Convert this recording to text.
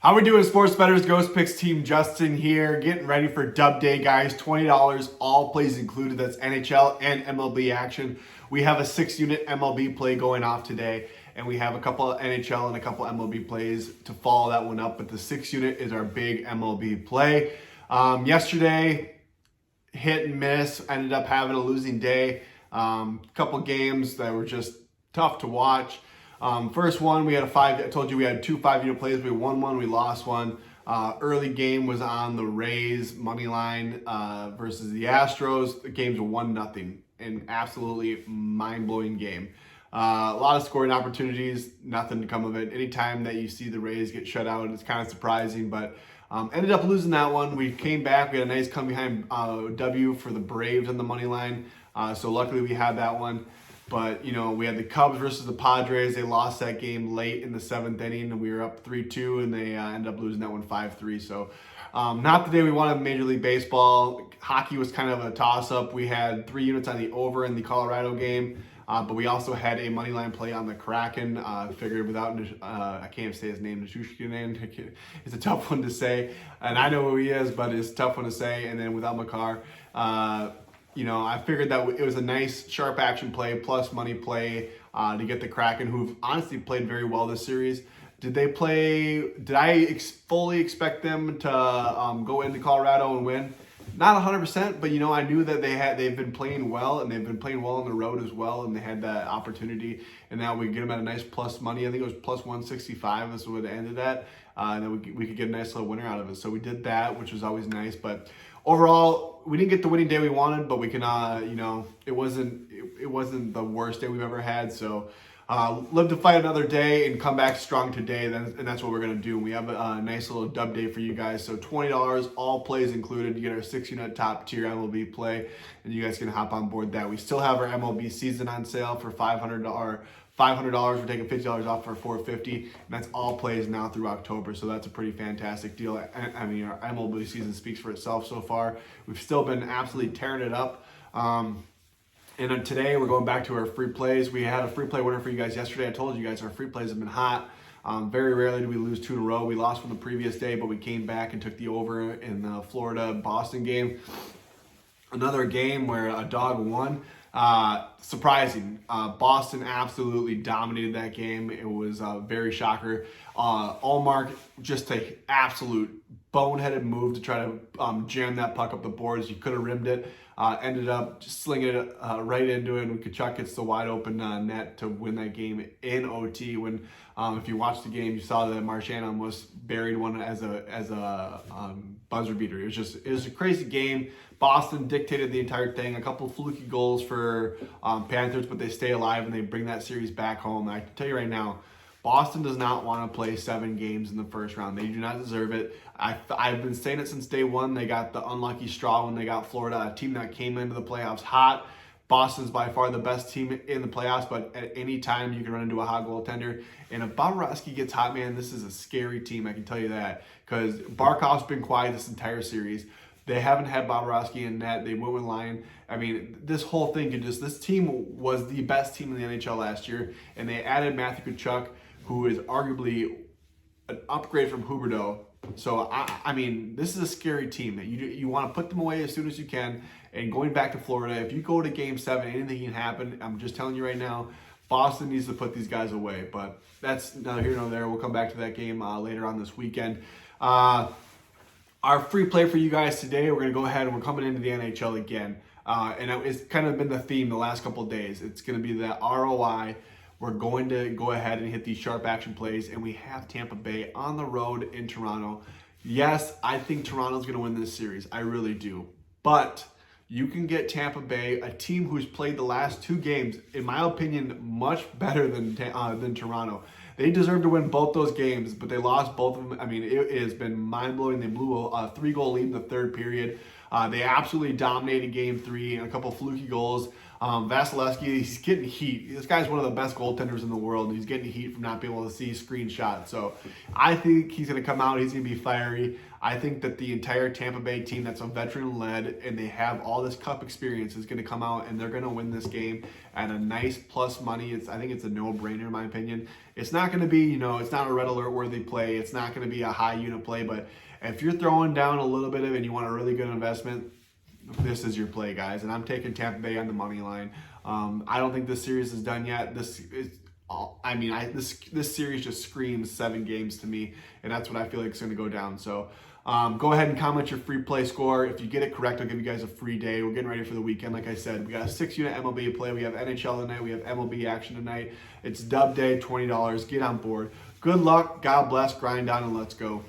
How we doing, sports bettors? GhostPicks team Justin here, getting ready for Dub Day, guys. $20, all plays included. That's NHL and MLB action. We have a 6-unit MLB play going off today, and we have a couple of NHL and a couple MLB plays to follow that one up. But the 6-unit is our big MLB play. Yesterday, hit and miss. Ended up having a losing day. Couple games that were just tough to watch. First one, we had I told you we had two 5-unit plays. We won one, we lost one. Early game was on the Rays money line versus the Astros. The game's 1-0. An absolutely mind-blowing game. A lot of scoring opportunities, nothing to come of it. Anytime that you see the Rays get shut out, it's kind of surprising, but ended up losing that one. We came back. We had a nice come behind W for the Braves on the money line. So luckily we had that one. But, you know, we had the Cubs versus the Padres. They lost that game late in the 7th inning, and we were up 3-2, and they ended up losing that one 5-3. So not the day we wanted Major League Baseball. Hockey was kind of a toss-up. We had 3 units on the over in the Colorado game, but we also had a money line play on the Kraken. Figured without, I can't say his name, Nishushkin. It's a tough one to say, and I know who he is, but it's a tough one to say. And then without Makar, you know, I figured that it was a nice sharp action play plus money play to get the Kraken, who've honestly played very well this series. Did I fully expect them to go into Colorado and win? Not 100%, but you know, I knew that they've been playing well, and they've been playing well on the road as well, and they had that opportunity. And now we get them at a nice plus money. I think it was plus 165 is what it ended at. And then we could get a nice little winner out of it. So we did that, which was always nice. But overall, we didn't get the winning day we wanted, but we can, you know, it wasn't the worst day we've ever had. So live to fight another day and come back strong today, and that's what we're going to do. We have a nice little dub day for you guys. So $20, all plays included. You get our 6-unit top tier MLB play, and you guys can hop on board that. We still have our MLB season on sale for $500. We're taking $50 off for $450, and that's all plays now through October. So that's a pretty fantastic deal. I mean, our MLB season speaks for itself so far. We've still been absolutely tearing it up. And then today we're going back to our free plays. We had a free play winner for you guys yesterday. I told you guys our free plays have been hot. Very rarely do we lose 2 in a row. We lost from the previous day, but we came back and took the over in the Florida-Boston game. Another game where a dog won. Surprising. Boston absolutely dominated that game. It was a very shocker. Allmark, just an absolute boneheaded move to try to jam that puck up the boards. You could have rimmed it. Ended up just slinging it right into it, and Kachuk gets the wide open net to win that game in OT. When if you watched the game, you saw that Marchand almost buried one as a buzzer beater. It was a crazy game. Boston dictated the entire thing. A couple fluky goals for Panthers, but they stay alive and they bring that series back home. And I can tell you right now, Boston does not want to play 7 games in the first round. They do not deserve it. I've been saying it since day one. They got the unlucky straw when they got Florida, a team that came into the playoffs hot. Boston's by far the best team in the playoffs, but at any time you can run into a hot goaltender. And if Bobrovsky gets hot, man, this is a scary team. I can tell you that, because Barkov's been quiet this entire series. They haven't had Bobrovsky in net. They went with Lyon. I mean, this whole thing this team was the best team in the NHL last year, and they added Matthew Kachuk, who is arguably an upgrade from Huberdeau. So, I mean, this is a scary team. You want to put them away as soon as you can. And going back to Florida, if you go to Game 7, anything can happen. I'm just telling you right now, Boston needs to put these guys away. But that's neither here nor there. We'll come back to that game later on this weekend. Our free play for you guys today, we're going to go ahead and we're coming into the NHL again. And it's kind of been the theme the last couple of days. It's going to be the ROI. We're going to go ahead and hit these sharp action plays, and we have Tampa Bay on the road in Toronto. Yes, I think Toronto's going to win this series. I really do. But you can get Tampa Bay, a team who's played the last 2 games, in my opinion, much better than Toronto. They deserve to win both those games, but they lost both of them. I mean, it has been mind-blowing. They blew a 3-goal lead in the third period. They absolutely dominated Game 3 and a couple fluky goals. Vasilevsky, he's getting heat. This guy's one of the best goaltenders in the world. He's getting heat from not being able to see screenshots. So I think he's going to come out. He's going to be fiery. I think that the entire Tampa Bay team that's a veteran-led and they have all this cup experience is going to come out and they're going to win this game at a nice plus money. I think it's a no-brainer in my opinion. It's not going to be, it's not a red alert worthy play. It's not going to be a high unit play, but if you're throwing down a little bit of it and you want a really good investment, this is your play, guys. And I'm taking Tampa Bay on the money line. I don't think this series is done yet. This series just screams 7 games to me, and that's what I feel like is going to go down. So go ahead and comment your free play score. If you get it correct, I'll give you guys a free day. We're getting ready for the weekend. Like I said, we got a 6-unit MLB play. We have NHL tonight. We have MLB action tonight. It's dub day, $20. Get on board. Good luck. God bless. Grind on and let's go.